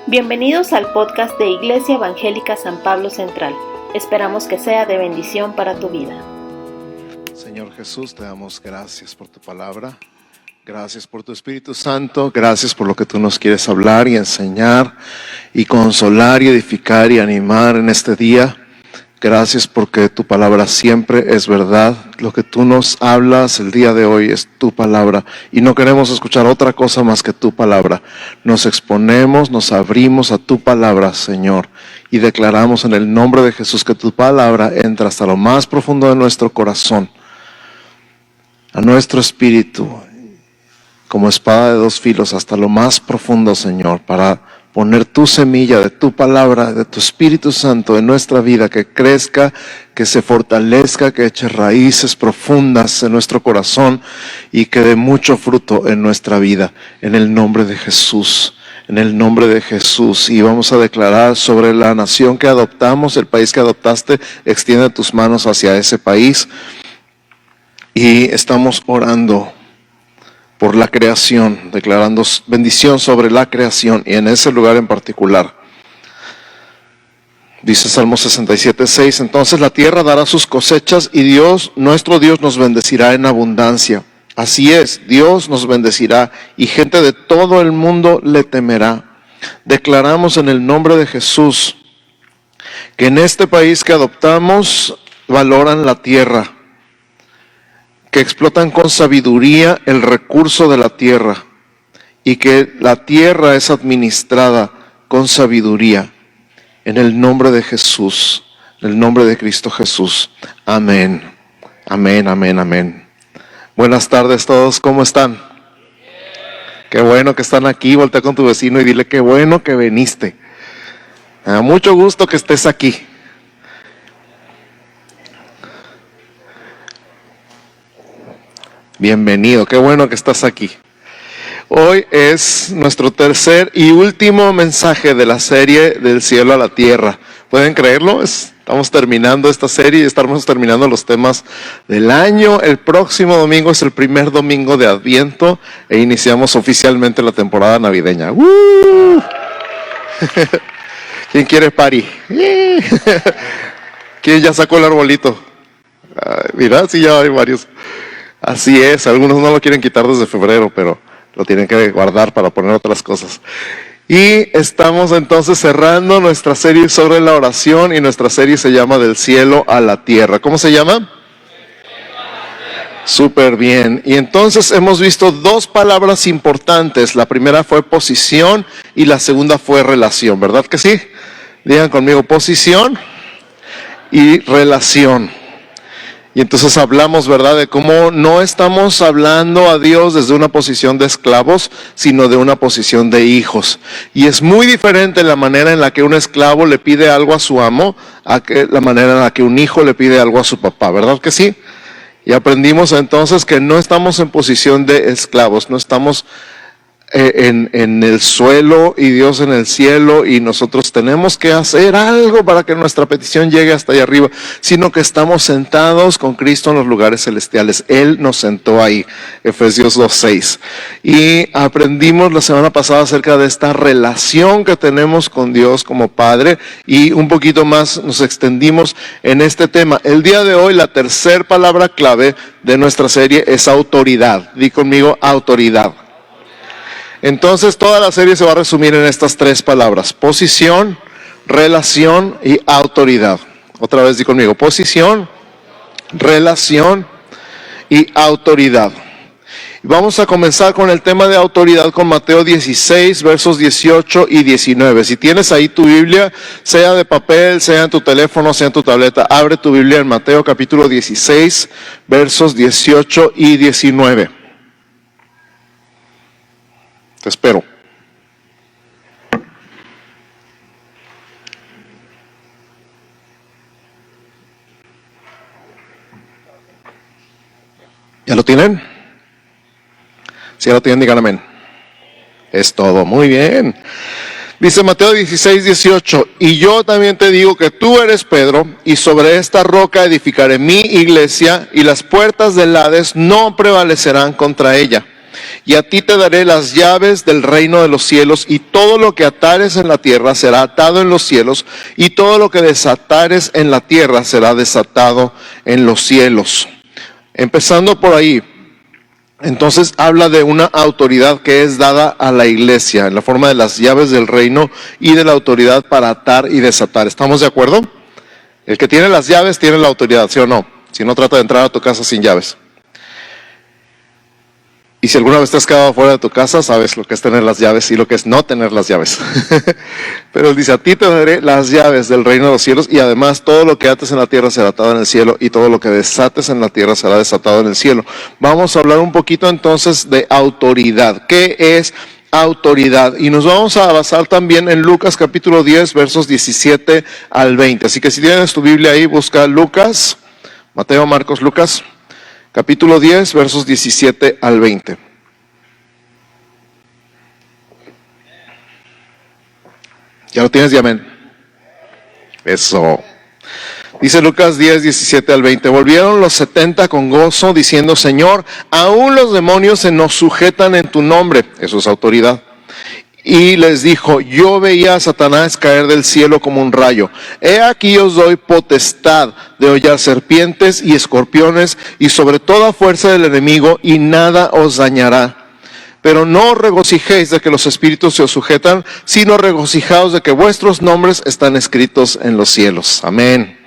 Bienvenidos al podcast de Iglesia Evangélica San Pablo Central. Esperamos que sea de bendición para tu vida. Señor Jesús, te damos gracias por tu palabra. Gracias por tu Espíritu Santo. Gracias por lo que tú nos quieres hablar y enseñar y consolar y edificar y animar en este día. Gracias porque tu palabra siempre es verdad. Lo que tú nos hablas el día de hoy es tu palabra y no queremos escuchar otra cosa más que tu palabra. Nos exponemos, nos abrimos a tu palabra, Señor, y declaramos en el nombre de Jesús que tu palabra entra hasta lo más profundo de nuestro corazón, a nuestro espíritu, como espada de dos filos hasta lo más profundo, Señor, para poner tu semilla de tu palabra, de tu Espíritu Santo en nuestra vida, que crezca, que se fortalezca, que eche raíces profundas en nuestro corazón y que dé mucho fruto en nuestra vida, en el nombre de Jesús. En el nombre de Jesús. Y vamos a declarar sobre la nación que adoptamos, el país que adoptaste, extiende tus manos hacia ese país. Y estamos orando por la creación, declarando bendición sobre la creación y en ese lugar en particular. Dice Salmo 67:6, entonces la tierra dará sus cosechas y Dios, nuestro Dios, nos bendecirá en abundancia. Así es, Dios nos bendecirá y gente de todo el mundo le temerá. Declaramos en el nombre de Jesús que en este país que adoptamos valoran la tierra, que explotan con sabiduría el recurso de la tierra y que la tierra es administrada con sabiduría. En el nombre de Jesús, en el nombre de Cristo Jesús. Amén. Amén, amén, amén. Buenas tardes todos, ¿cómo están? Qué bueno que están aquí. Voltea con tu vecino y dile qué bueno que viniste. Me da mucho gusto que estés aquí. Bienvenido, qué bueno que estás aquí. Hoy es nuestro tercer y último mensaje de la serie Del cielo a la tierra. ¿Pueden creerlo? Estamos terminando esta serie y estamos terminando los temas del año. El próximo domingo es el primer domingo de Adviento e iniciamos oficialmente la temporada navideña. ¿Quién quiere party? ¿Quién ya sacó el arbolito? Mira, sí, ya hay varios. Así es, algunos no lo quieren quitar desde febrero, pero lo tienen que guardar para poner otras cosas. Y estamos entonces cerrando nuestra serie sobre la oración y nuestra serie se llama Del cielo a la tierra. ¿Cómo se llama? Súper bien. Y entonces hemos visto dos palabras importantes. La primera fue posición y la segunda fue relación, ¿verdad que sí? Digan conmigo, posición y relación. Y entonces hablamos, ¿verdad?, de cómo no estamos hablando a Dios desde una posición de esclavos, sino de una posición de hijos. Y es muy diferente la manera en la que un esclavo le pide algo a su amo, a que la manera en la que un hijo le pide algo a su papá, ¿verdad que sí? Y aprendimos entonces que no estamos en posición de esclavos, no estamos en el suelo y Dios en el cielo y nosotros tenemos que hacer algo para que nuestra petición llegue hasta allá arriba, sino que estamos sentados con Cristo en los lugares celestiales. Él nos sentó ahí, Efesios 2:6. Y aprendimos la semana pasada acerca de esta relación que tenemos con Dios como Padre y un poquito más nos extendimos en este tema. El día de hoy la tercera palabra clave de nuestra serie es autoridad. Di conmigo, autoridad. Entonces toda la serie se va a resumir en estas tres palabras: posición, relación y autoridad. Otra vez di conmigo, posición, relación y autoridad. Vamos a comenzar con el tema de autoridad con Mateo 16, versos 18 y 19. Si tienes ahí tu Biblia, sea de papel, sea en tu teléfono, sea en tu tableta, abre tu Biblia en Mateo capítulo 16, versos 18 y 19. Te espero. ¿Ya lo tienen? Si ya lo tienen, digan amén. Es todo, muy bien. Dice Mateo 16, 18, y yo también te digo que tú eres Pedro, y sobre esta roca edificaré mi iglesia, y las puertas del Hades no prevalecerán contra ella. Y a ti te daré las llaves del reino de los cielos, y todo lo que atares en la tierra será atado en los cielos, y todo lo que desatares en la tierra será desatado en los cielos. Empezando por ahí, entonces habla de una autoridad que es dada a la iglesia, en la forma de las llaves del reino y de la autoridad para atar y desatar. ¿Estamos de acuerdo? El que tiene las llaves tiene la autoridad, ¿sí o no? Si no, trata de entrar a tu casa sin llaves. Y si alguna vez te has quedado fuera de tu casa, sabes lo que es tener las llaves y lo que es no tener las llaves. Pero él dice, a ti te daré las llaves del reino de los cielos, y además todo lo que ates en la tierra será atado en el cielo, y todo lo que desates en la tierra será desatado en el cielo. Vamos a hablar un poquito entonces de autoridad. ¿Qué es autoridad? Y nos vamos a basar también en Lucas capítulo 10, versos 17 al 20. Así que si tienes tu Biblia ahí, busca Lucas, Mateo, Marcos, Lucas. Capítulo 10, versos 17 al 20. ¿Ya lo tienes? Amén. Eso. Dice Lucas 10, 17 al 20. Volvieron los 70 con gozo, diciendo, Señor, aún los demonios se nos sujetan en tu nombre. Eso es autoridad. Y les dijo, yo veía a Satanás caer del cielo como un rayo. He aquí os doy potestad de hollar serpientes y escorpiones y sobre toda fuerza del enemigo, y nada os dañará. Pero no os regocijéis de que los espíritus se os sujetan, sino regocijaos de que vuestros nombres están escritos en los cielos. Amén.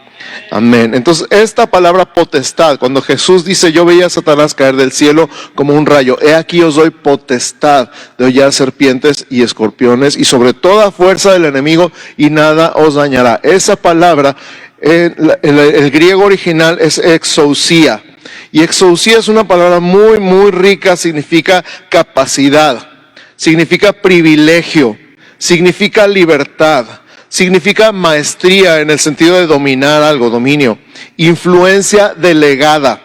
Amén. Entonces, esta palabra potestad, cuando Jesús dice, yo veía a Satanás caer del cielo como un rayo, he aquí os doy potestad de hollar serpientes y escorpiones y sobre toda fuerza del enemigo, y nada os dañará. Esa palabra, el griego original es exousia. Y exousia es una palabra muy, muy rica, significa capacidad, significa privilegio, significa libertad. Significa maestría en el sentido de dominar algo, dominio. Influencia delegada,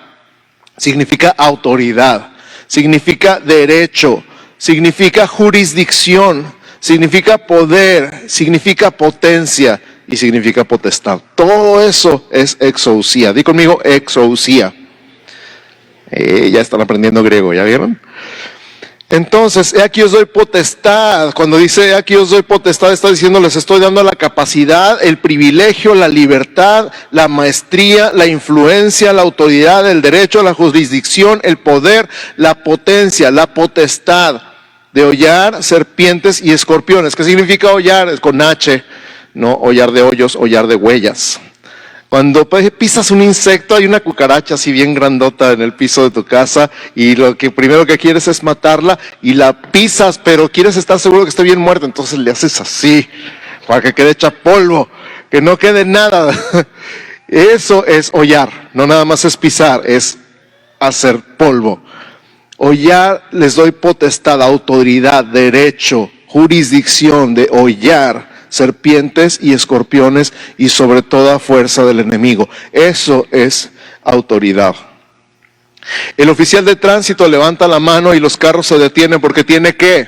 significa autoridad, significa derecho, significa jurisdicción, significa poder, significa potencia y significa potestad. Todo eso es exousia. Di conmigo, exousia. Ya están aprendiendo griego, ¿ya vieron? Entonces, he aquí os doy potestad. Cuando dice he aquí os doy potestad, está diciendo, les estoy dando la capacidad, el privilegio, la libertad, la maestría, la influencia, la autoridad, el derecho, la jurisdicción, el poder, la potencia, la potestad de hollar serpientes y escorpiones. ¿Qué significa hollar? Es con H, no hollar de hoyos, hollar de huellas. Cuando pisas un insecto, hay una cucaracha así bien grandota en el piso de tu casa, y lo que primero que quieres es matarla, y la pisas, pero quieres estar seguro que esté bien muerta, entonces le haces así, para que quede hecha polvo, que no quede nada. Eso es hollar, no nada más es pisar, es hacer polvo. Hollar, les doy potestad, autoridad, derecho, jurisdicción de hollar serpientes y escorpiones y sobre toda fuerza del enemigo. Eso es autoridad. El oficial de tránsito levanta la mano y los carros se detienen porque tiene ¿qué?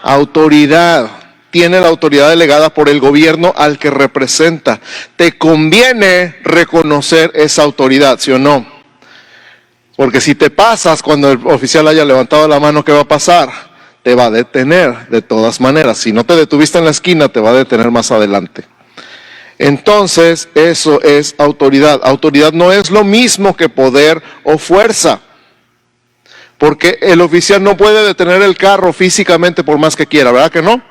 Autoridad. Tiene la autoridad delegada por el gobierno al que representa. Te conviene reconocer esa autoridad, ¿sí o no? Porque si te pasas cuando el oficial haya levantado la mano, ¿qué va a pasar? Te va a detener de todas maneras. Si no te detuviste en la esquina, te va a detener más adelante. Entonces, eso es autoridad. Autoridad no es lo mismo que poder o fuerza. Porque el oficial no puede detener el carro físicamente por más que quiera, ¿verdad que no?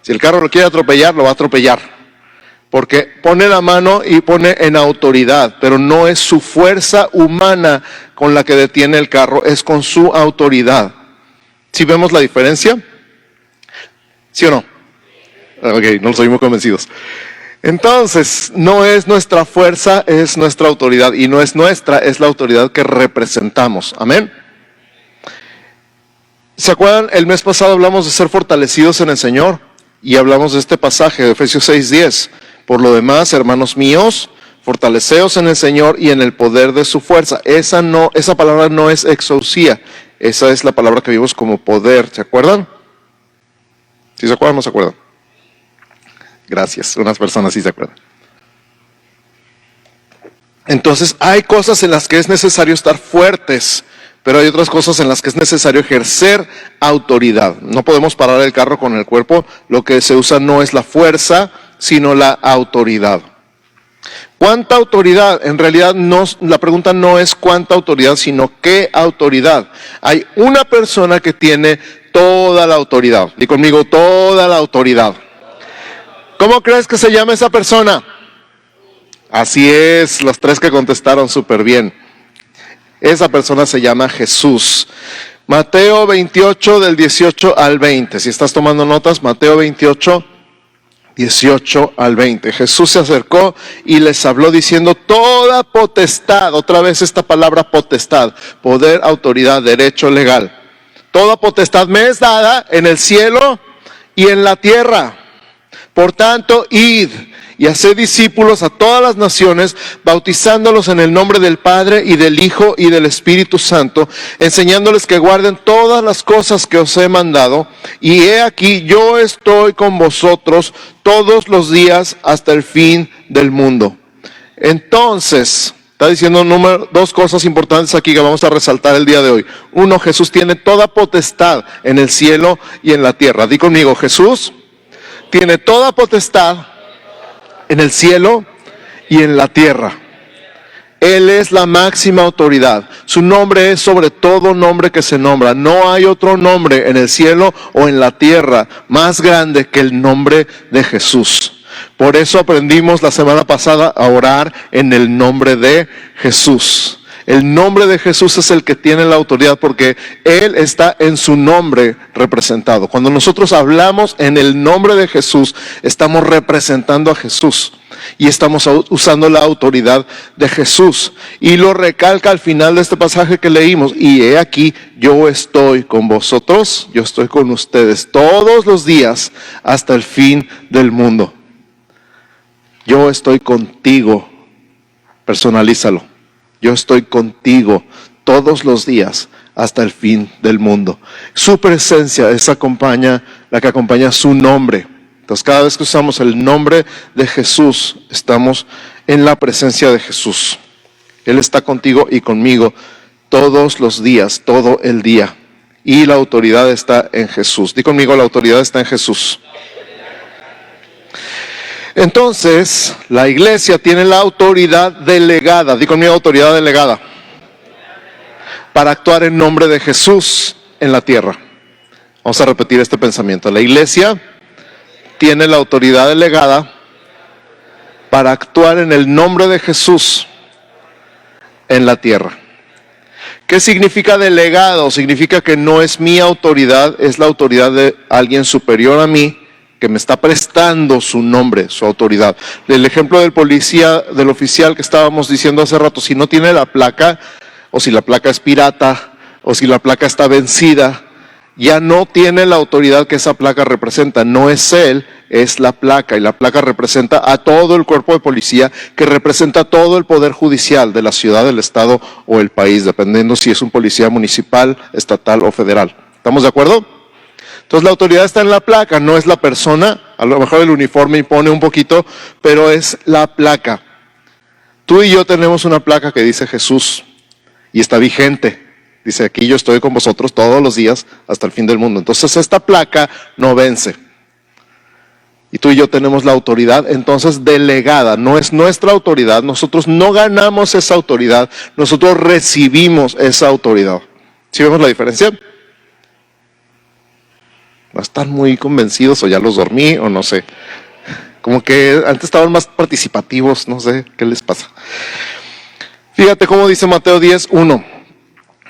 Si el carro lo quiere atropellar, lo va a atropellar. Porque pone la mano y pone en autoridad, pero no es su fuerza humana con la que detiene el carro, es con su autoridad. ¿Sí vemos la diferencia? ¿Sí o no? Ok, no los oímos convencidos. Entonces, no es nuestra fuerza, es nuestra autoridad. Y no es nuestra, es la autoridad que representamos. Amén. ¿Se acuerdan? El mes pasado hablamos de ser fortalecidos en el Señor. Y hablamos de este pasaje de Efesios 6:10. Por lo demás, hermanos míos, fortaleceos en el Señor y en el poder de su fuerza. Esa palabra no es exousia. Esa es la palabra que vimos como poder. ¿Se acuerdan? ¿Sí se acuerdan o no se acuerdan? Gracias. Unas personas sí se acuerdan. Entonces, hay cosas en las que es necesario estar fuertes Pero hay otras cosas en las que es necesario ejercer autoridad. No podemos parar el carro con el cuerpo. Lo que se usa no es la fuerza, sino la autoridad. ¿Cuánta autoridad? En realidad la pregunta no es cuánta autoridad, sino qué autoridad. Hay una persona que tiene toda la autoridad. Di conmigo, toda la autoridad. ¿Cómo crees que se llama esa persona? Así es, los tres que contestaron súper bien. Esa persona se llama Jesús. Mateo 28 del 18 al 20. Si estás tomando notas, Mateo 28, 18 al 20. Jesús se acercó y les habló diciendo: toda potestad, otra vez esta palabra potestad, poder, autoridad, derecho legal. Toda potestad me es dada en el cielo y en la tierra. Por tanto, id y haced discípulos a todas las naciones, bautizándolos en el nombre del Padre y del Hijo y del Espíritu Santo, enseñándoles que guarden todas las cosas que os he mandado. Y he aquí, yo estoy con vosotros todos los días hasta el fin del mundo. Entonces, está diciendo dos cosas importantes aquí que vamos a resaltar el día de hoy. Uno, Jesús tiene toda potestad en el cielo y en la tierra. Di conmigo, Jesús tiene toda potestad en el cielo y en la tierra. Él es la máxima autoridad. Su nombre es sobre todo nombre que se nombra. No hay otro nombre en el cielo o en la tierra más grande que el nombre de Jesús. Por eso aprendimos la semana pasada a orar en el nombre de Jesús. El nombre de Jesús es el que tiene la autoridad porque Él está en su nombre representado. Cuando nosotros hablamos en el nombre de Jesús, estamos representando a Jesús y estamos usando la autoridad de Jesús. Y lo recalca al final de este pasaje que leímos: y he aquí, yo estoy con vosotros, yo estoy con ustedes todos los días hasta el fin del mundo. Yo estoy contigo, personalízalo. Yo estoy contigo todos los días hasta el fin del mundo. Su presencia es la que acompaña su nombre. Entonces, cada vez que usamos el nombre de Jesús, estamos en la presencia de Jesús. Él está contigo y conmigo todos los días, todo el día. Y la autoridad está en Jesús. Di conmigo, la autoridad está en Jesús. Entonces, la iglesia tiene la autoridad delegada. Di conmigo, autoridad delegada. Para actuar en nombre de Jesús en la tierra. Vamos a repetir este pensamiento. La iglesia tiene la autoridad delegada para actuar en el nombre de Jesús en la tierra. ¿Qué significa delegado? Significa que no es mi autoridad, es la autoridad de alguien superior a mí, que me está prestando su nombre, su autoridad. El ejemplo del policía, del oficial que estábamos diciendo hace rato, si no tiene la placa, o si la placa es pirata, o si la placa está vencida, ya no tiene la autoridad que esa placa representa. No es él, es la placa, y la placa representa a todo el cuerpo de policía, que representa todo el poder judicial de la ciudad, del estado o el país, dependiendo si es un policía municipal, estatal o federal. ¿Estamos de acuerdo? Entonces la autoridad está en la placa, no es la persona. A lo mejor el uniforme impone un poquito, pero es la placa. Tú y yo tenemos una placa que dice Jesús y está vigente. Dice: aquí yo estoy con vosotros todos los días hasta el fin del mundo. Entonces esta placa no vence. Y tú y yo tenemos la autoridad entonces delegada. No es nuestra autoridad, nosotros no ganamos esa autoridad, nosotros recibimos esa autoridad. ¿Sí vemos la diferencia? No están muy convencidos, o ya los dormí, o no sé. Como que antes estaban más participativos, no sé qué les pasa. Fíjate cómo dice Mateo 10:1.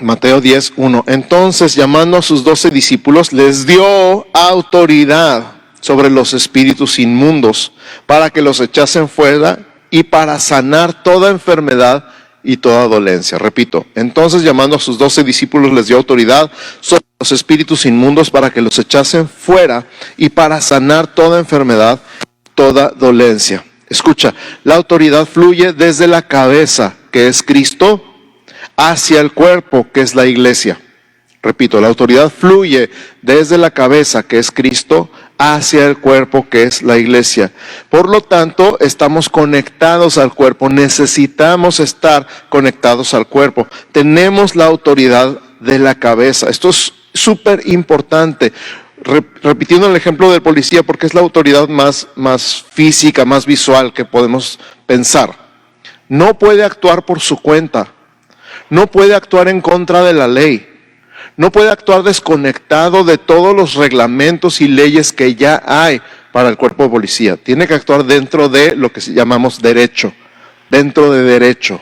Mateo 10:1. Entonces, llamando a sus 12 discípulos, les dio autoridad sobre los espíritus inmundos para que los echasen fuera y para sanar toda enfermedad y toda dolencia. Repito, entonces llamando a sus 12 discípulos les dio autoridad sobre los espíritus inmundos para que los echasen fuera y para sanar toda enfermedad, toda dolencia. Escucha, la autoridad fluye desde la cabeza, que es Cristo, hacia el cuerpo, que es la iglesia. Repito, la autoridad fluye desde la cabeza, que es Cristo, hacia el cuerpo que es la iglesia. Por lo tanto, estamos conectados al cuerpo, necesitamos estar conectados al cuerpo. Tenemos la autoridad de la cabeza. Esto es súper importante. Repitiendo el ejemplo del policía, porque es la autoridad más física, más visual que podemos pensar. No puede actuar por su cuenta, no puede actuar en contra de la ley, no puede actuar desconectado de todos los reglamentos y leyes que ya hay para el cuerpo de policía. Tiene que actuar dentro de lo que llamamos derecho, dentro de derecho.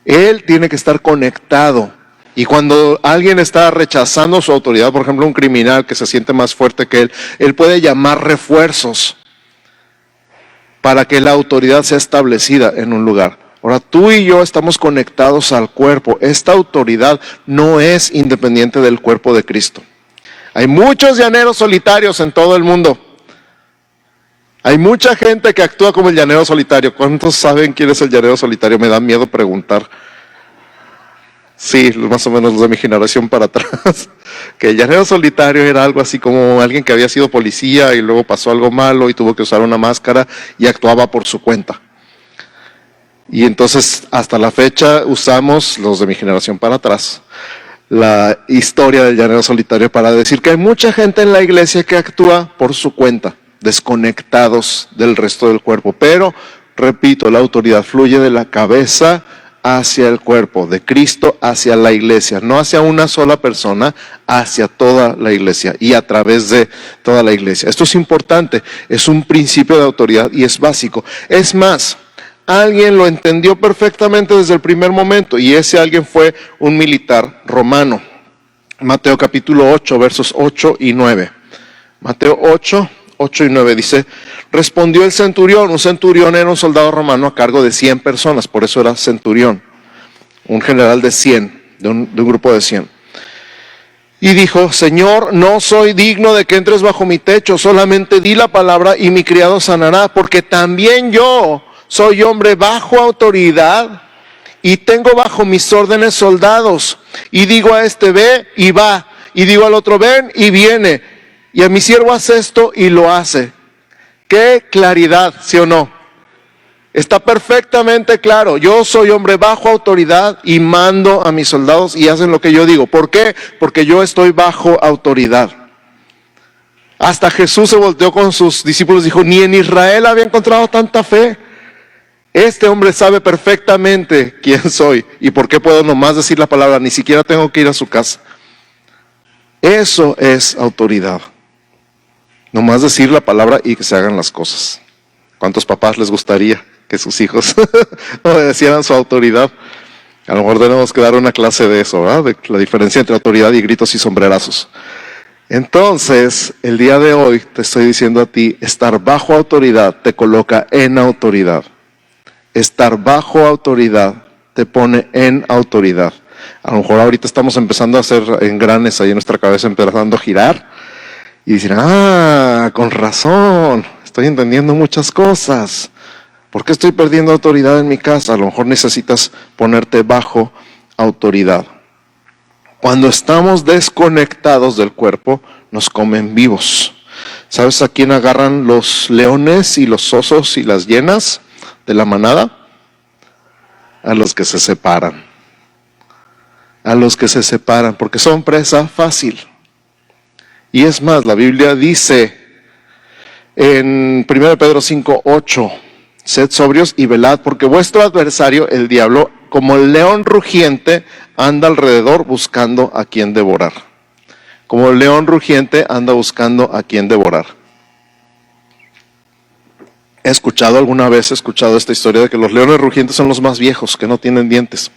Él tiene que estar conectado. Y cuando alguien está rechazando su autoridad, por ejemplo un criminal que se siente más fuerte que él puede llamar refuerzos para que la autoridad sea establecida en un lugar. Ahora, tú y yo estamos conectados al cuerpo. Esta autoridad no es independiente del cuerpo de Cristo. Hay muchos llaneros solitarios en todo el mundo. Hay mucha gente que actúa como el llanero solitario. ¿Cuántos saben quién es el llanero solitario? Me da miedo preguntar. Sí, más o menos los de mi generación para atrás. Que el llanero solitario era algo así como alguien que había sido policía y luego pasó algo malo y tuvo que usar una máscara y actuaba por su cuenta. Y entonces hasta la fecha usamos, los de mi generación para atrás, la historia del llanero solitario para decir que hay mucha gente en la iglesia que actúa por su cuenta, desconectados del resto del cuerpo. Pero, repito, la autoridad fluye de la cabeza hacia el cuerpo, de Cristo hacia la iglesia, no hacia una sola persona, hacia toda la iglesia y a través de toda la iglesia. Esto es importante, es un principio de autoridad y es básico. Es más, alguien lo entendió perfectamente desde el primer momento y ese alguien fue un militar romano. Mateo capítulo 8, versos 8 y 9. Mateo 8 y 9 dice: respondió el centurión. Un centurión era un soldado romano a cargo de 100 personas, por eso era centurión, un general de 100, de un grupo de 100. Y dijo: Señor, no soy digno de que entres bajo mi techo, solamente di la palabra y mi criado sanará, porque también yo soy hombre bajo autoridad y tengo bajo mis órdenes soldados. Y digo a este: ve, y va, y digo al otro: ven, y viene. Y a mi siervo hace esto y lo hace. ¡Qué claridad!, ¿sí o no? Está perfectamente claro. Yo soy hombre bajo autoridad y mando a mis soldados y hacen lo que yo digo. ¿Por qué? Porque yo estoy bajo autoridad. Hasta Jesús se volteó con sus discípulos y dijo: ni en Israel había encontrado tanta fe. Este hombre sabe perfectamente quién soy y por qué puedo nomás decir la palabra. Ni siquiera tengo que ir a su casa. Eso es autoridad. Nomás decir la palabra y que se hagan las cosas. ¿Cuántos papás les gustaría que sus hijos obedecieran su autoridad? A lo mejor tenemos que dar una clase de eso, ¿verdad? De la diferencia entre autoridad y gritos y sombrerazos. Entonces, el día de hoy te estoy diciendo a ti: estar bajo autoridad te coloca en autoridad. Estar bajo autoridad te pone en autoridad. A lo mejor ahorita estamos empezando a hacer engranes ahí en nuestra cabeza, empezando a girar. Y dicen: con razón, estoy entendiendo muchas cosas. ¿Por qué estoy perdiendo autoridad en mi casa? A lo mejor necesitas ponerte bajo autoridad. Cuando estamos desconectados del cuerpo, nos comen vivos. ¿Sabes a quién agarran los leones y los osos y las hienas de la manada? A los que se separan. A los que se separan, porque son presa fácil. Y es más, la Biblia dice en 1 Pedro 5, 8: sed sobrios y velad, porque vuestro adversario, el diablo, como el león rugiente, anda alrededor buscando a quien devorar. Como el león rugiente anda buscando a quien devorar. He escuchado esta historia de que los leones rugientes son los más viejos, que no tienen dientes,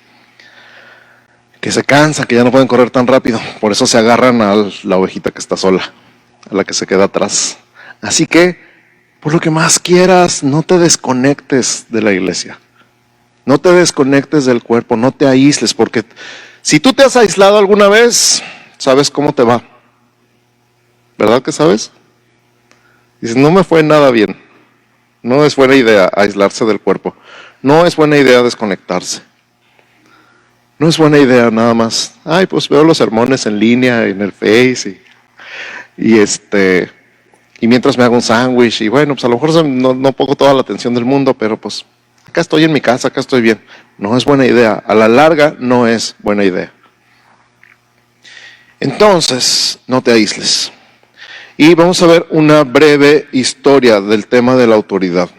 que se cansan, que ya no pueden correr tan rápido. Por eso se agarran a la ovejita que está sola, a la que se queda atrás. Así que, por lo que más quieras, no te desconectes de la iglesia. No te desconectes del cuerpo, no te aísles, porque si tú te has aislado alguna vez, sabes cómo te va. ¿Verdad que sabes? Dices: no me fue nada bien. No es buena idea aislarse del cuerpo. No es buena idea desconectarse. No es buena idea nada más: pues veo los sermones en línea, en el Face, Y mientras me hago un sándwich, y bueno, pues a lo mejor no pongo toda la atención del mundo, pero pues acá estoy en mi casa, acá estoy bien. No es buena idea, a la larga no es buena idea. Entonces, no te aísles. Y vamos a ver una breve historia del tema de la autoridad.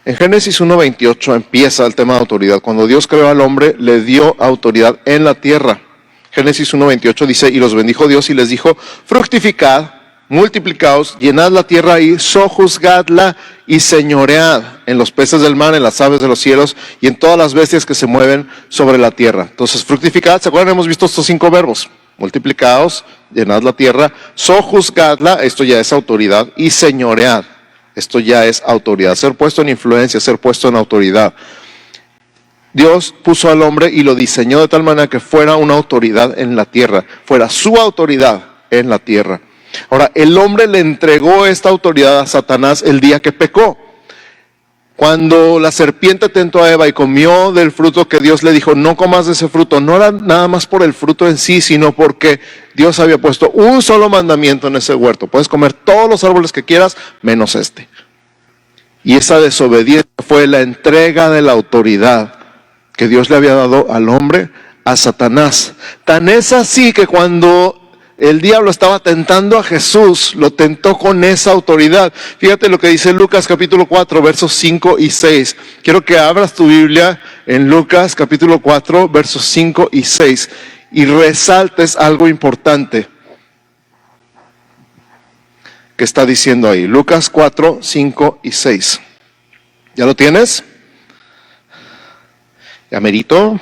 En Génesis 1:28 empieza el tema de autoridad. Cuando Dios creó al hombre, le dio autoridad en la tierra. Génesis 1:28 dice, y los bendijo Dios y les dijo, fructificad, multiplicaos, llenad la tierra y sojuzgadla y señoread en los peces del mar, en las aves de los cielos y en todas las bestias que se mueven sobre la tierra. Entonces, fructificad, ¿se acuerdan? Hemos visto estos 5 verbos. Multiplicaos, llenad la tierra, sojuzgadla, esto ya es autoridad, y señoread, esto ya es autoridad. Ser puesto en influencia, ser puesto en autoridad. Dios puso al hombre y lo diseñó de tal manera que fuera una autoridad en la tierra, fuera su autoridad en la tierra. Ahora, el hombre le entregó esta autoridad a Satanás el día que pecó. Cuando la serpiente tentó a Eva y comió del fruto que Dios le dijo, no comas de ese fruto, no era nada más por el fruto en sí, sino porque Dios había puesto un solo mandamiento en ese huerto. Puedes comer todos los árboles que quieras, menos este. Y esa desobediencia fue la entrega de la autoridad que Dios le había dado al hombre a Satanás. Tan es así que cuando el diablo estaba tentando a Jesús, lo tentó con esa autoridad. Fíjate lo que dice Lucas capítulo 4, versos 5 y 6. Quiero que abras tu Biblia en Lucas capítulo 4, versos 5 y 6 y resaltes algo importante que está diciendo ahí. Lucas 4, 5 y 6. ¿Ya lo tienes? ¿Ya merito?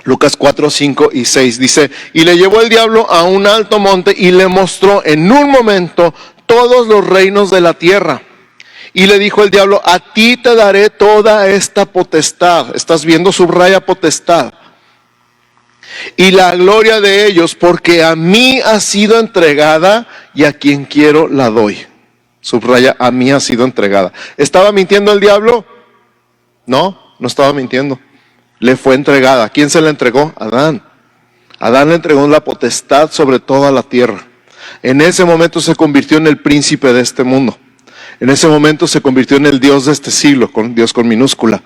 Lucas 4, 5 y 6 dice, y le llevó el diablo a un alto monte y le mostró en un momento todos los reinos de la tierra. Y le dijo el diablo, a ti te daré toda esta potestad. Estás viendo, subraya potestad. Y la gloria de ellos, porque a mí ha sido entregada y a quien quiero la doy. Subraya, a mí ha sido entregada. ¿Estaba mintiendo el diablo? No estaba mintiendo. Le fue entregada. ¿A quién se le entregó? Adán. Adán le entregó la potestad sobre toda la tierra. En ese momento se convirtió en el príncipe de este mundo. En ese momento se convirtió en el Dios de este siglo, con Dios con minúscula.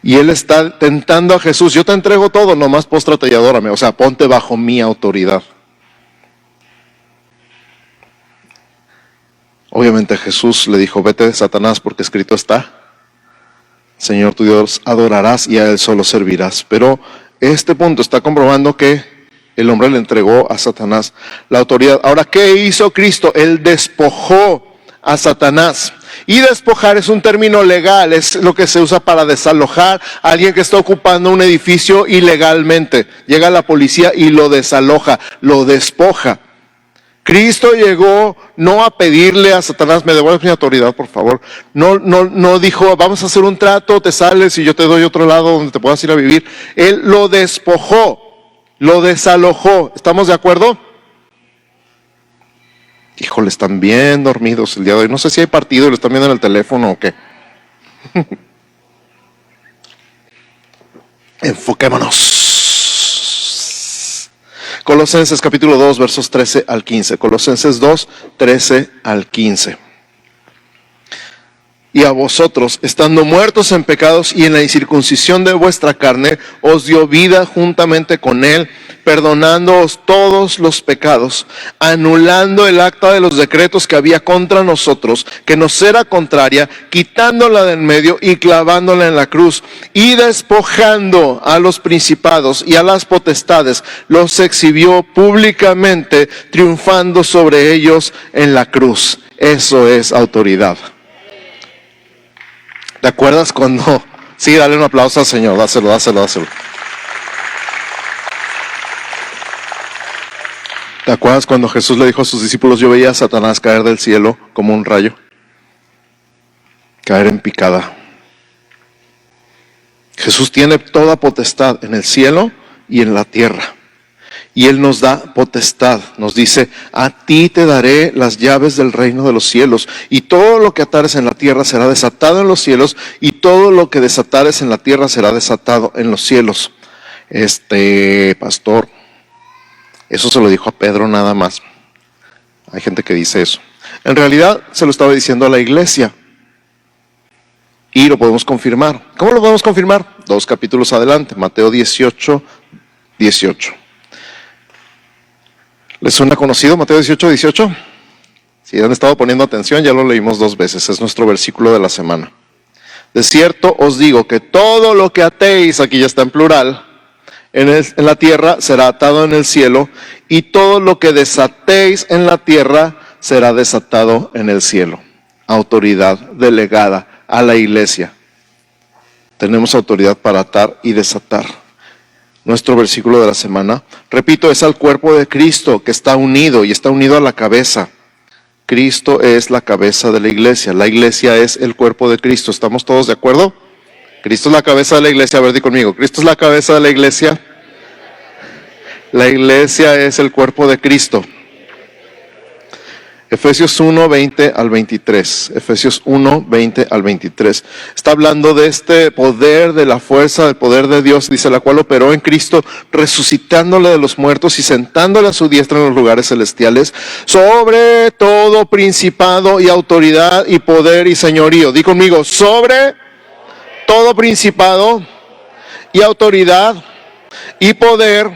Y él está tentando a Jesús. Yo te entrego todo, nomás póstrate y adórame. O sea, ponte bajo mi autoridad. Obviamente Jesús le dijo, vete de Satanás porque escrito está. Señor tu Dios adorarás y a Él solo servirás. Pero este punto está comprobando que el hombre le entregó a Satanás la autoridad. Ahora, ¿qué hizo Cristo? Él despojó a Satanás. Y despojar es un término legal, es lo que se usa para desalojar a alguien que está ocupando un edificio ilegalmente. Llega la policía y lo desaloja, lo despoja. Cristo llegó no a pedirle a Satanás, me devuelves mi autoridad, por favor. No dijo, vamos a hacer un trato, te sales y yo te doy otro lado donde te puedas ir a vivir. Él lo despojó, lo desalojó. ¿Estamos de acuerdo? Híjole, están bien dormidos el día de hoy. No sé si hay partido y lo están viendo en el teléfono o qué. Enfoquémonos. Colosenses capítulo 2, versos 13 al 15. Colosenses 2, 13 al 15. Y a vosotros, estando muertos en pecados y en la incircuncisión de vuestra carne, os dio vida juntamente con Él, perdonándoos todos los pecados, anulando el acta de los decretos que había contra nosotros, que nos era contraria, quitándola del medio y clavándola en la cruz, y despojando a los principados y a las potestades, los exhibió públicamente, triunfando sobre ellos en la cruz. Eso es autoridad. ¿Te acuerdas cuando? Sí, dale un aplauso al Señor, dáselo. ¿Te acuerdas cuando Jesús le dijo a sus discípulos, yo veía a Satanás caer del cielo como un rayo? Caer en picada. Jesús tiene toda potestad en el cielo y en la tierra. Y Él nos da potestad, nos dice, a ti te daré las llaves del reino de los cielos, y todo lo que atares en la tierra será desatado en los cielos, y todo lo que desatares en la tierra será desatado en los cielos. Pastor, eso se lo dijo a Pedro nada más. Hay gente que dice eso. En realidad se lo estaba diciendo a la iglesia. Y lo podemos confirmar. ¿Cómo lo podemos confirmar? 2 capítulos adelante, Mateo 18, 18. ¿Les suena conocido Mateo 18, 18? Si han estado poniendo atención, ya lo leímos 2 veces. Es nuestro versículo de la semana. De cierto os digo que todo lo que atéis, aquí ya está en plural, en la tierra será atado en el cielo, y todo lo que desatéis en la tierra será desatado en el cielo. Autoridad delegada a la iglesia. Tenemos autoridad para atar y desatar. Nuestro versículo de la semana, repito, es al cuerpo de Cristo que está unido y está unido a la cabeza. Cristo es la cabeza de la iglesia. La iglesia es el cuerpo de Cristo. ¿Estamos todos de acuerdo? Cristo es la cabeza de la iglesia. A ver, di conmigo. Cristo es la cabeza de la iglesia. La iglesia es el cuerpo de Cristo. Efesios 1, 20 al 23. Efesios 1, 20 al 23. Está hablando de este poder, de la fuerza, del poder de Dios, dice, la cual operó en Cristo, resucitándole de los muertos y sentándole a su diestra en los lugares celestiales, sobre todo principado y autoridad y poder y señorío. Di conmigo, sobre todo principado y autoridad y poder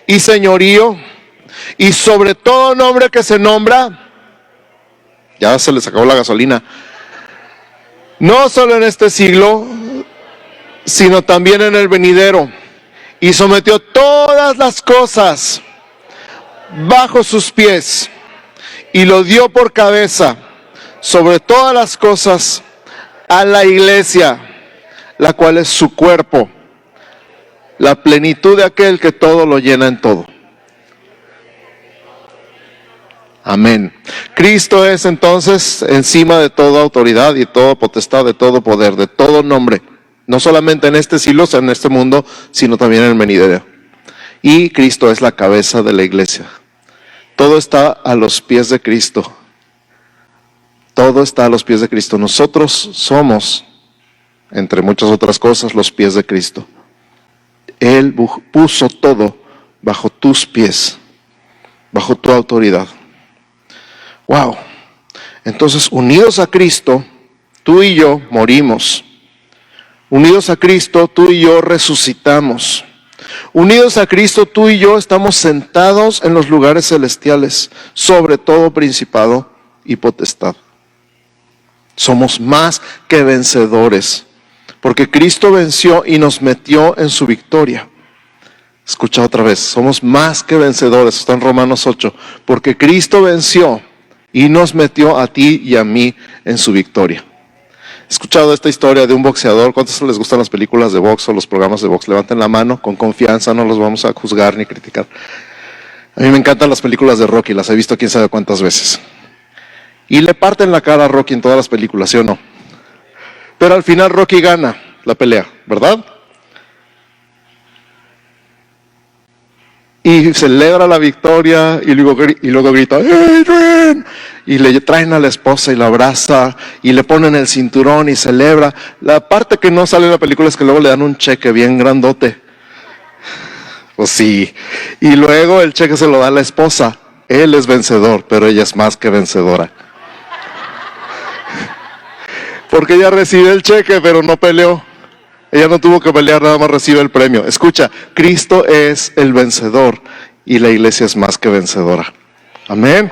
y señorío, y sobre todo nombre que se nombra. Ya se les acabó la gasolina. No solo en este siglo, sino también en el venidero. Y sometió todas las cosas bajo sus pies. Y lo dio por cabeza sobre todas las cosas a la iglesia, la cual es su cuerpo, la plenitud de aquel que todo lo llena en todo. Amén. Cristo es entonces encima de toda autoridad y toda potestad, de todo poder, de todo nombre. No solamente en este siglo, en este mundo, sino también en el venidero. Y Cristo es la cabeza de la iglesia. Todo está a los pies de Cristo. Todo está a los pies de Cristo. Nosotros somos, entre muchas otras cosas, los pies de Cristo. Él puso todo bajo tus pies, bajo tu autoridad. Wow. Entonces, unidos a Cristo, tú y yo morimos. Unidos a Cristo, tú y yo resucitamos. Unidos a Cristo, tú y yo estamos sentados en los lugares celestiales, sobre todo principado y potestad. Somos más que vencedores, porque Cristo venció y nos metió en su victoria. Escucha otra vez, somos más que vencedores, está en Romanos 8, porque Cristo venció y nos metió a ti y a mí en su victoria. He escuchado esta historia de un boxeador. ¿Cuántos les gustan las películas de box o los programas de box? Levanten la mano, con confianza, no los vamos a juzgar ni criticar. A mí me encantan las películas de Rocky, las he visto quién sabe cuántas veces. Y le parten la cara a Rocky en todas las películas, ¿sí o no? Pero al final Rocky gana la pelea, ¿verdad? Y celebra la victoria y luego grita, ¡Adrian! Y le traen a la esposa y la abraza y le ponen el cinturón y celebra. La parte que no sale en la película es que luego le dan un cheque bien grandote. Pues sí. Y luego el cheque se lo da a la esposa. Él es vencedor, pero ella es más que vencedora. Porque ella recibe el cheque, pero no peleó. Ella no tuvo que pelear, nada más recibe el premio. Escucha, Cristo es el vencedor y la iglesia es más que vencedora. Amén.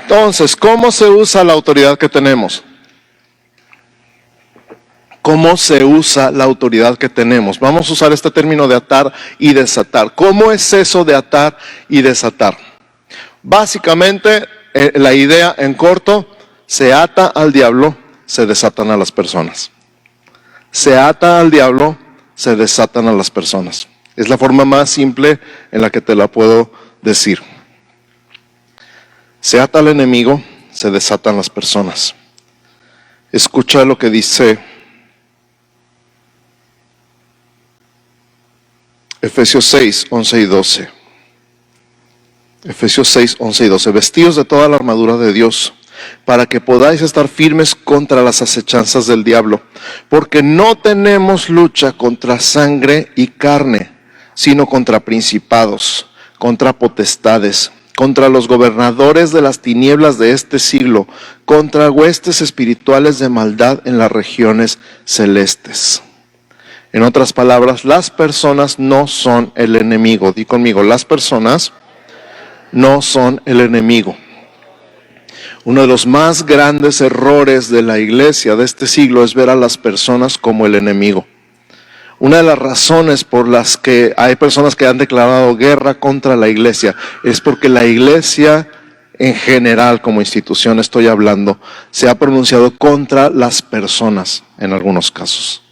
Entonces, ¿cómo se usa la autoridad que tenemos? ¿Cómo se usa la autoridad que tenemos? Vamos a usar este término de atar y desatar. ¿Cómo es eso de atar y desatar? Básicamente, la idea en corto, se ata al diablo, se desatan a las personas. Se ata al diablo, se desatan a las personas. Es la forma más simple en la que te la puedo decir. Se ata al enemigo, se desatan las personas. Escucha lo que dice Efesios 6, 11 y 12. Efesios 6, 11 y 12. Vestidos de toda la armadura de Dios, para que podáis estar firmes contra las acechanzas del diablo, porque no tenemos lucha contra sangre y carne, sino contra principados, contra potestades, contra los gobernadores de las tinieblas de este siglo, contra huestes espirituales de maldad en las regiones celestes. En otras palabras, las personas no son el enemigo. Di conmigo, las personas no son el enemigo. Uno de los más grandes errores de la iglesia de este siglo es ver a las personas como el enemigo. Una de las razones por las que hay personas que han declarado guerra contra la iglesia es porque la iglesia en general, como institución estoy hablando, se ha pronunciado contra las personas en algunos casos.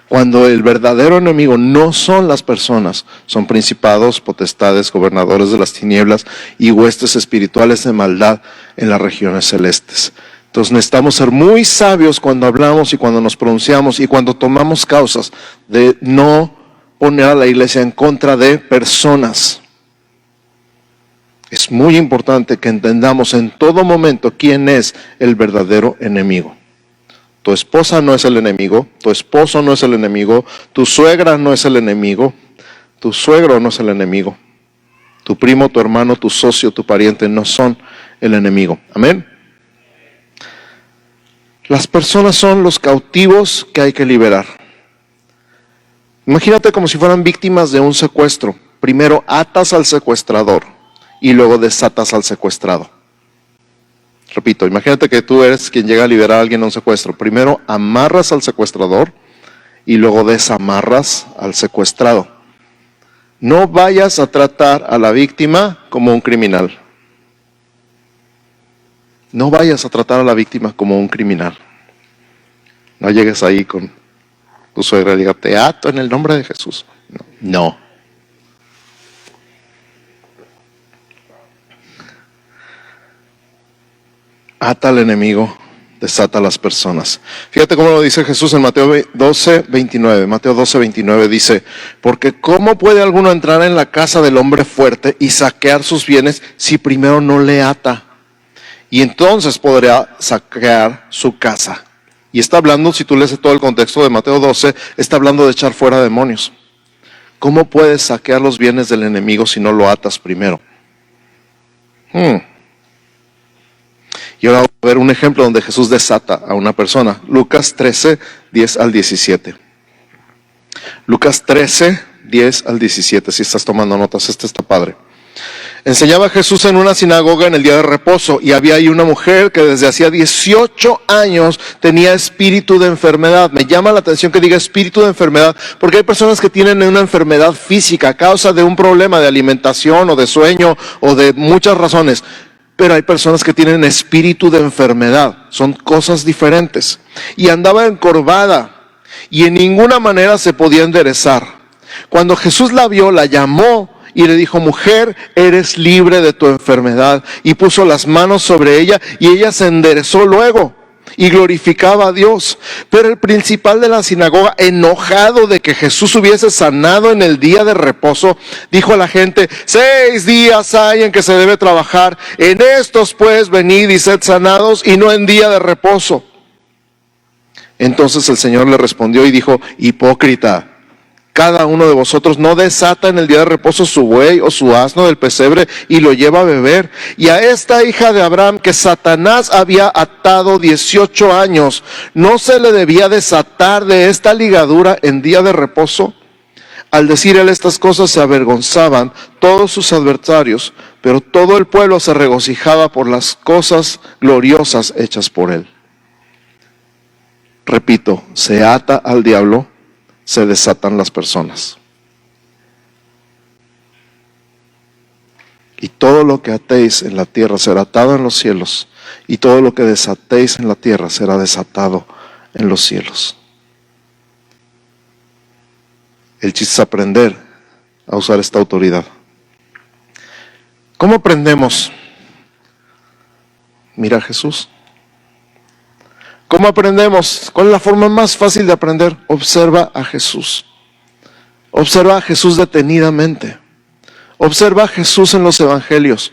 Cuando el verdadero enemigo no son las personas, son principados, potestades, gobernadores de las tinieblas y huestes espirituales de maldad en las regiones celestes. Entonces necesitamos ser muy sabios cuando hablamos y cuando nos pronunciamos y cuando tomamos causas de no poner a la iglesia en contra de personas. Es muy importante que entendamos en todo momento quién es el verdadero enemigo. Tu esposa no es el enemigo, tu esposo no es el enemigo, tu suegra no es el enemigo, tu suegro no es el enemigo, tu primo, tu hermano, tu socio, tu pariente no son el enemigo. Amén. Las personas son los cautivos que hay que liberar. Imagínate como si fueran víctimas de un secuestro. Primero atas al secuestrador y luego desatas al secuestrado. Repito, imagínate que tú eres quien llega a liberar a alguien de un secuestro. Primero amarras al secuestrador y luego desamarras al secuestrado. No vayas a tratar a la víctima como un criminal. No vayas a tratar a la víctima como un criminal. No llegues ahí con tu suegra y diga, te ato en el nombre de Jesús. No. Ata al enemigo, desata a las personas. Fíjate cómo lo dice Jesús en Mateo 12:29. Mateo 12:29 dice, porque ¿cómo puede alguno entrar en la casa del hombre fuerte y saquear sus bienes si primero no le ata? Y entonces podrá saquear su casa. Y está hablando, si tú lees todo el contexto de Mateo 12, está hablando de echar fuera demonios. ¿Cómo puedes saquear los bienes del enemigo si no lo atas primero? Y ahora vamos a ver un ejemplo donde Jesús desata a una persona. Lucas 13, 10 al 17. Lucas 13, 10 al 17. Si estás tomando notas, este está padre. Enseñaba Jesús en una sinagoga en el día de reposo y había ahí una mujer que desde hacía 18 años tenía espíritu de enfermedad. Me llama la atención que diga espíritu de enfermedad porque hay personas que tienen una enfermedad física a causa de un problema de alimentación o de sueño o de muchas razones. Pero hay personas que tienen espíritu de enfermedad, son cosas diferentes. Y andaba encorvada y en ninguna manera se podía enderezar. Cuando Jesús la vio, la llamó y le dijo, mujer, eres libre de tu enfermedad. Y puso las manos sobre ella y ella se enderezó luego y glorificaba a Dios. Pero el principal de la sinagoga, enojado de que Jesús hubiese sanado en el día de reposo, dijo a la gente, 6 días hay en que se debe trabajar, en estos pues venid y sed sanados y no en día de reposo. Entonces el Señor le respondió y dijo, hipócrita, cada uno de vosotros no desata en el día de reposo su buey o su asno del pesebre y lo lleva a beber. Y a esta hija de Abraham que Satanás había atado 18 años, ¿no se le debía desatar de esta ligadura en día de reposo? Al decir él estas cosas se avergonzaban todos sus adversarios, pero todo el pueblo se regocijaba por las cosas gloriosas hechas por él. Repito, se ata al diablo, se desatan las personas. Y todo lo que atéis en la tierra será atado en los cielos, y todo lo que desatéis en la tierra será desatado en los cielos. El chiste es aprender a usar esta autoridad. ¿Cómo aprendemos? Mira a Jesús. ¿Cómo aprendemos? ¿Cuál es la forma más fácil de aprender? Observa a Jesús. Observa a Jesús detenidamente. Observa a Jesús en los evangelios.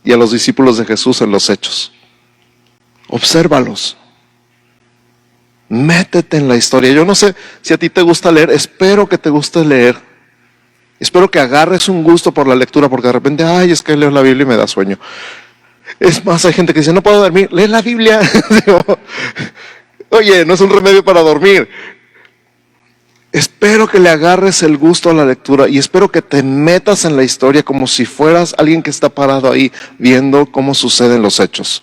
y a los discípulos de Jesús en los hechos. Obsérvalos. Métete en la historia. Yo no sé si a ti te gusta leer, espero que te guste leer. Espero que agarres un gusto por la lectura, porque de repente, ay, es que leo la Biblia y me da sueño. Es más, hay gente que dice, no puedo dormir, lee la Biblia. Oye, no es un remedio para dormir. Espero que le agarres el gusto a la lectura y espero que te metas en la historia como si fueras alguien que está parado ahí viendo cómo suceden los hechos.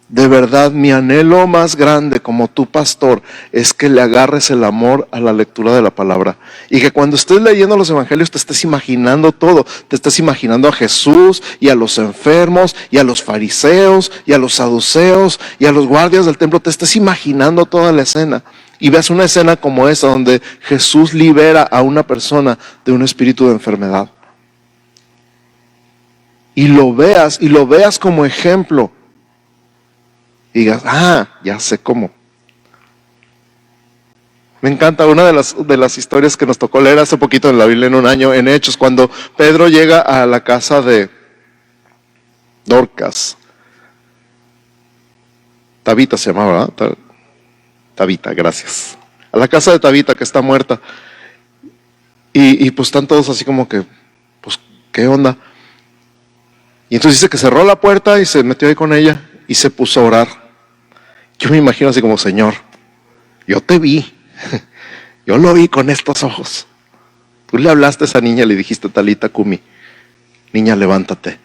De verdad, mi anhelo más grande como tu pastor es que le agarres el amor a la lectura de la palabra y que cuando estés leyendo los evangelios te estés imaginando todo, te estés imaginando a Jesús y a los enfermos y a los fariseos y a los saduceos y a los guardias del templo, te estés imaginando toda la escena y veas una escena como esa donde Jesús libera a una persona de un espíritu de enfermedad y lo veas como ejemplo. Y digas, ya sé cómo. Me encanta una de las historias que nos tocó leer hace poquito en la Biblia, en un año, en Hechos, cuando Pedro llega a la casa de Dorcas. Tabita se llamaba, ¿verdad? Tabita, gracias. A la casa de Tabita, que está muerta. Y pues están todos así como que, pues, ¿qué onda? Y entonces dice que cerró la puerta y se metió ahí con ella y se puso a orar. Yo me imagino así como, Señor, yo te vi, yo lo vi con estos ojos. Tú le hablaste a esa niña y le dijiste, Talita Kumi, niña, levántate.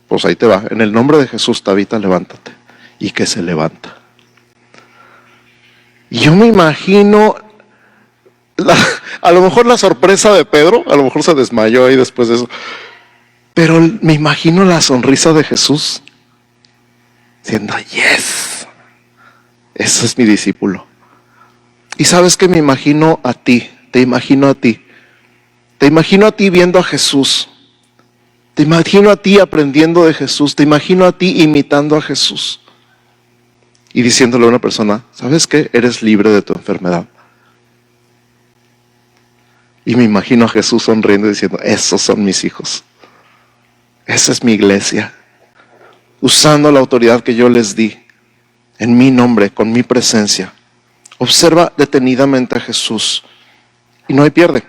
Pues ahí te va, en el nombre de Jesús, Tabita, levántate. Y que se levanta. Y yo me imagino, a lo mejor la sorpresa de Pedro, a lo mejor se desmayó ahí después de eso. Pero me imagino la sonrisa de Jesús, diciendo, yes, ese es mi discípulo. Y sabes que me imagino a ti, te imagino a ti viendo a Jesús, te imagino a ti aprendiendo de Jesús, te imagino a ti imitando a Jesús y diciéndole a una persona, ¿sabes qué? Eres libre de tu enfermedad. Y me imagino a Jesús sonriendo y diciendo, esos son mis hijos. Esa es mi iglesia, usando la autoridad que yo les di, en mi nombre, con mi presencia. Observa detenidamente a Jesús y no hay pierde.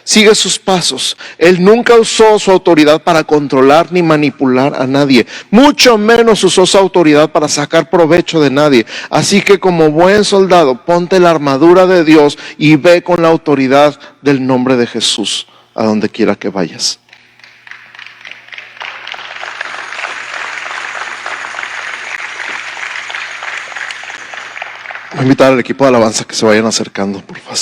Sigue sus pasos. Él nunca usó su autoridad para controlar ni manipular a nadie, mucho menos usó su autoridad para sacar provecho de nadie. Así que como buen soldado, ponte la armadura de Dios y ve con la autoridad del nombre de Jesús a donde quiera que vayas. Voy a invitar al equipo de alabanza que se vayan acercando, por favor.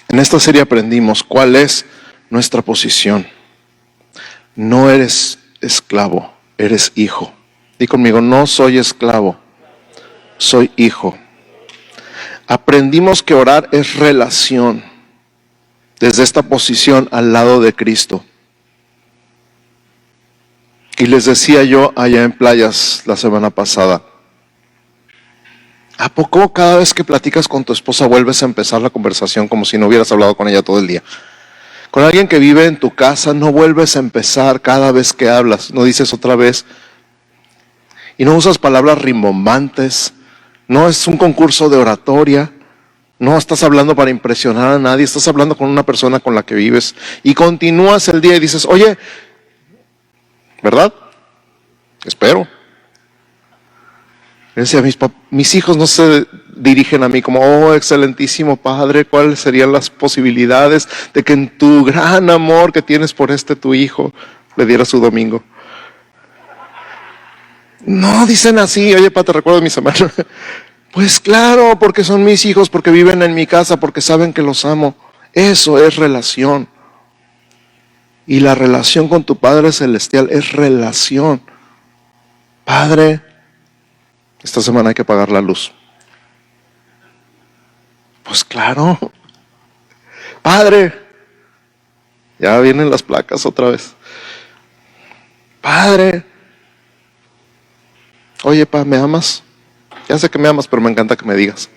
En esta serie aprendimos cuál es nuestra posición. No eres esclavo, eres hijo. Di conmigo, no soy esclavo, soy hijo. Aprendimos que orar es relación, desde esta posición al lado de Cristo. Y les decía yo allá en Playas la semana pasada, ¿a poco cada vez que platicas con tu esposa vuelves a empezar la conversación como si no hubieras hablado con ella todo el día? Con alguien que vive en tu casa no vuelves a empezar cada vez que hablas, no dices otra vez. Y no usas palabras rimbombantes, no es un concurso de oratoria, no estás hablando para impresionar a nadie, estás hablando con una persona con la que vives. Y continúas el día y dices, oye, ¿verdad? Espero. Decía, mis hijos no se dirigen a mí como, oh, excelentísimo Padre, ¿cuáles serían las posibilidades de que en tu gran amor que tienes por tu hijo, le diera su domingo? No dicen así, oye, te recuerdo de mis hermanos. Pues claro, porque son mis hijos, porque viven en mi casa, porque saben que los amo. Eso es relación. Y la relación con tu Padre Celestial es relación. Padre, esta semana hay que pagar la luz. Pues claro. Padre, ya vienen las placas otra vez. Padre, oye, ¿me amas? Ya sé que me amas, pero me encanta que me digas.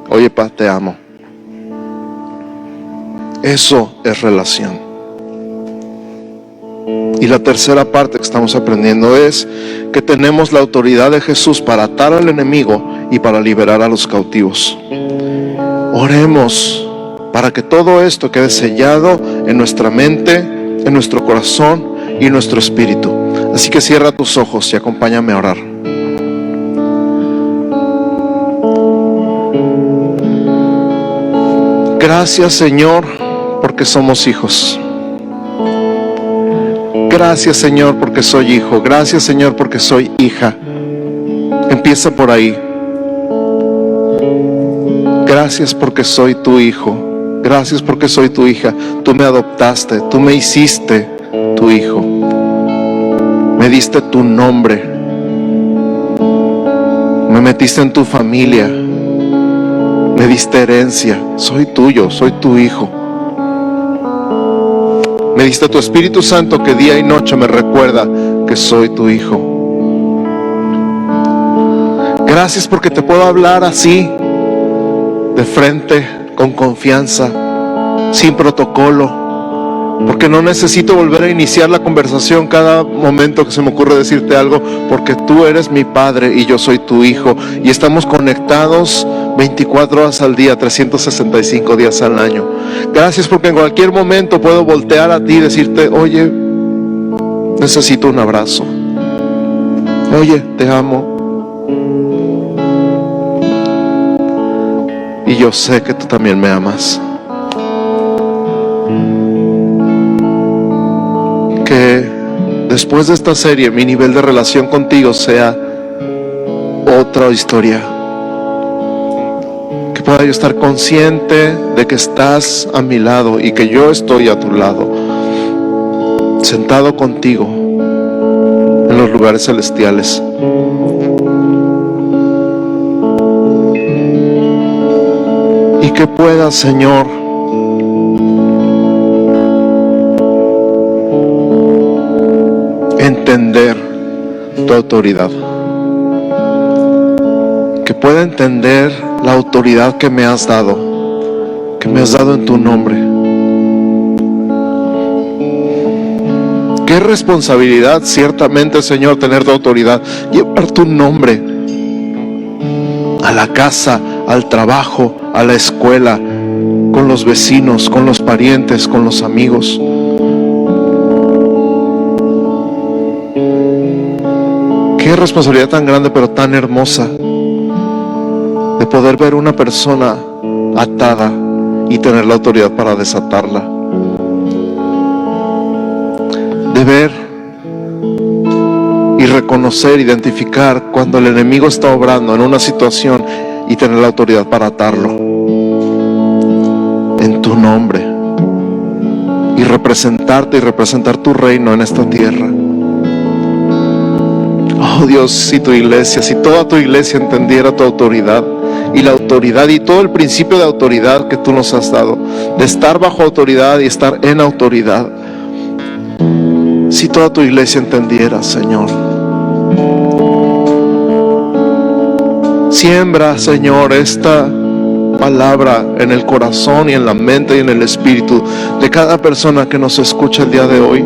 Oye, te amo. Eso es relación. Y la tercera parte que estamos aprendiendo es que tenemos la autoridad de Jesús para atar al enemigo y para liberar a los cautivos. Oremos para que todo esto quede sellado en nuestra mente, en nuestro corazón y en nuestro espíritu. Así que cierra tus ojos y acompáñame a orar. Gracias, Señor, porque somos hijos. Gracias, Señor, porque soy hijo. Gracias, Señor, porque soy hija. Empieza por ahí. Gracias porque soy tu hijo. Gracias porque soy tu hija. Tú me adoptaste, tú me hiciste tu hijo. Me diste tu nombre. Me metiste en tu familia. Me diste herencia. Soy tuyo, soy tu hijo. Me diste tu Espíritu Santo que día y noche me recuerda que soy tu hijo. Gracias porque te puedo hablar así, de frente, con confianza, sin protocolo, porque no necesito volver a iniciar la conversación cada momento que se me ocurre decirte algo, porque tú eres mi Padre y yo soy tu hijo, y estamos conectados 24 horas al día, 365 días al año. Gracias porque en cualquier momento puedo voltear a ti y decirte: oye, necesito un abrazo. Oye, te amo. Y yo sé que tú también me amas. Que después de esta serie mi nivel de relación contigo sea otra historia. Que pueda yo estar consciente de que estás a mi lado y que yo estoy a tu lado, sentado contigo en los lugares celestiales. Y que pueda, Señor, entender tu autoridad. Que pueda entender la autoridad que me has dado en tu nombre. Qué responsabilidad, ciertamente, Señor, tener tu autoridad, llevar tu nombre a la casa, al trabajo, a la escuela, con los vecinos, con los parientes, con los amigos. Qué responsabilidad tan grande, pero tan hermosa, de poder ver una persona atada y tener la autoridad para desatarla. De ver y reconocer, identificar cuando el enemigo está obrando en una situación y tener la autoridad para atarlo en tu nombre y representarte y representar tu reino en esta tierra. Oh Dios, si tu iglesia, si toda tu iglesia entendiera tu autoridad y la autoridad y todo el principio de autoridad que tú nos has dado, de estar bajo autoridad y estar en autoridad, si toda tu iglesia entendiera, Señor. Siembra, Señor, esta palabra en el corazón y en la mente y en el espíritu de cada persona que nos escucha el día de hoy.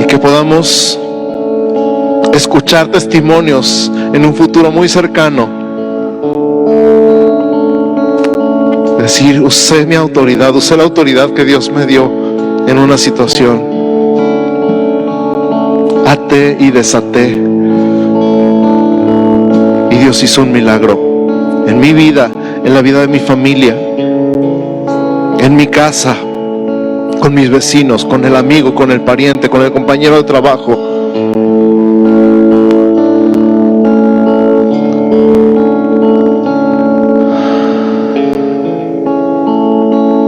Y que podamos escuchar testimonios en un futuro muy cercano. Decir: usé mi autoridad, usé la autoridad que Dios me dio en una situación. Até y desaté. Y Dios hizo un milagro en mi vida, en la vida de mi familia, en mi casa, con mis vecinos, con el amigo, con el pariente, con el compañero de trabajo.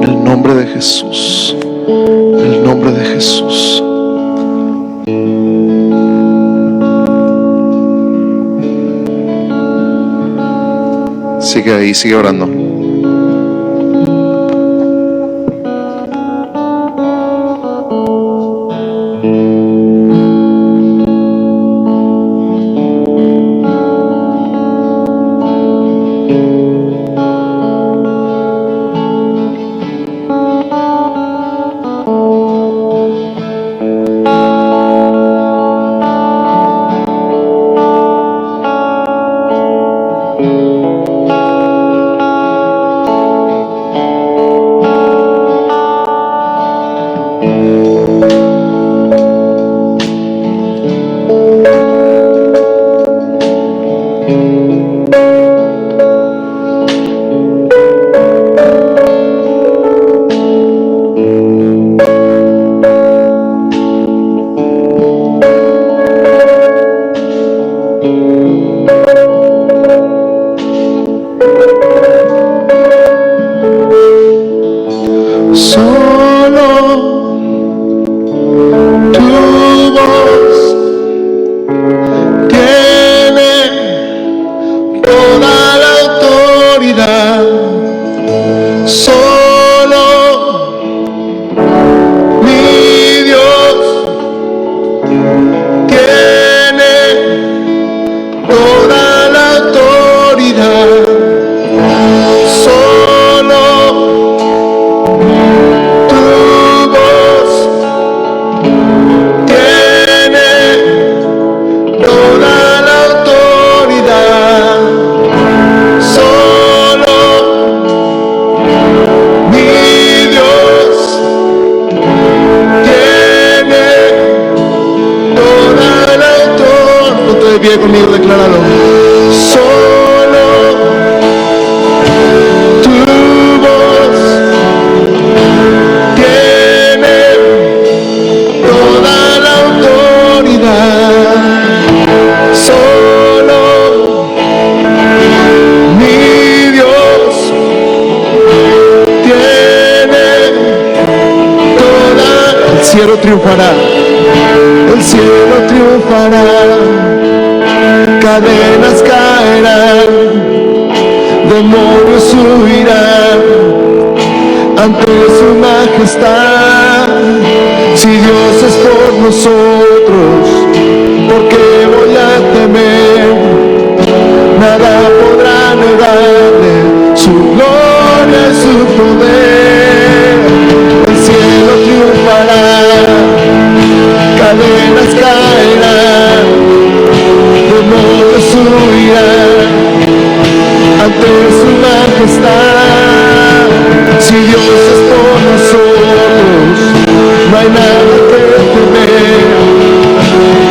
En el nombre de Jesús, en el nombre de Jesús. Sigue ahí, sigue orando. Conmigo, decláralo. Solo tu voz tiene toda la autoridad. Solo mi Dios tiene toda. El cielo triunfará. El cielo triunfará. Cadenas caerán, demonios huirán ante su majestad. Si Dios es por nosotros, ¿por qué voy a temer? Nada podrá negarle su gloria y su poder. El cielo triunfará, cadenas caerán, demonios huirán ante su majestad. Si Dios es por nosotros, no hay nada que temer.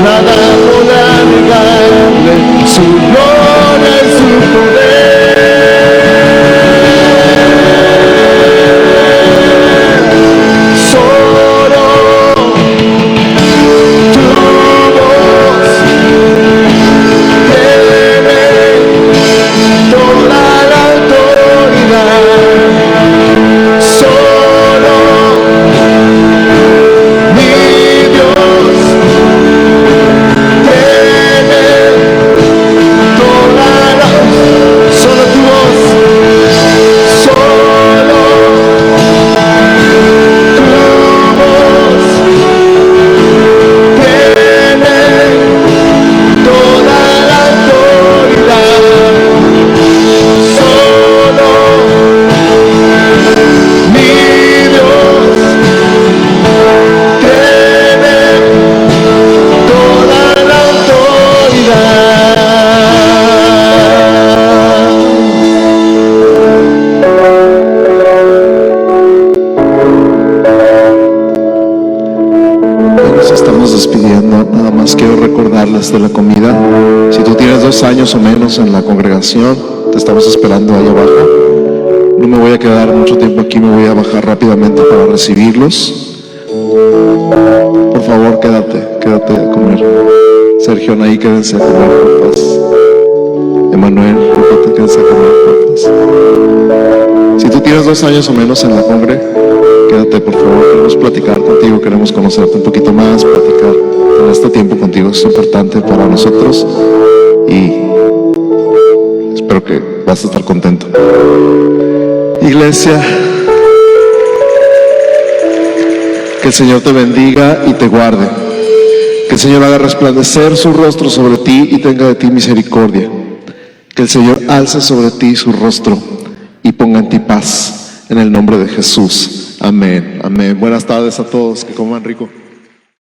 Nada podrá negarle su gloria y su poder. Solo tu voz toda la autoridad. Solo mi Dios tiene toda la. Solo tu voz, solo tu voz tiene toda la autoridad. Solo mi Dios tiene toda la autoridad. Nos estamos despidiendo. Nada más quiero recordarles de la comida. Si tú tienes 2 años o menos en la congregación, te estamos esperando ahí abajo. No me voy a quedar mucho tiempo aquí, me voy a bajar rápidamente para recibirlos. Por favor, quédate a comer. Sergio, ahí quédense a comer, papás. Emanuel, quédense a comer, papás. Si tú tienes 2 años o menos en la congre, quédate, por favor. Queremos platicar contigo, queremos conocerte un poquito más, platicar. Tener este tiempo contigo es importante para nosotros y espero que vas a estar contento. Iglesia, que el Señor te bendiga y te guarde. Que el Señor haga resplandecer su rostro sobre ti y tenga de ti misericordia. Que el Señor alce sobre ti su rostro y ponga en ti paz. En el nombre de Jesús. Amén. Amén. Buenas tardes a todos. Que coman rico.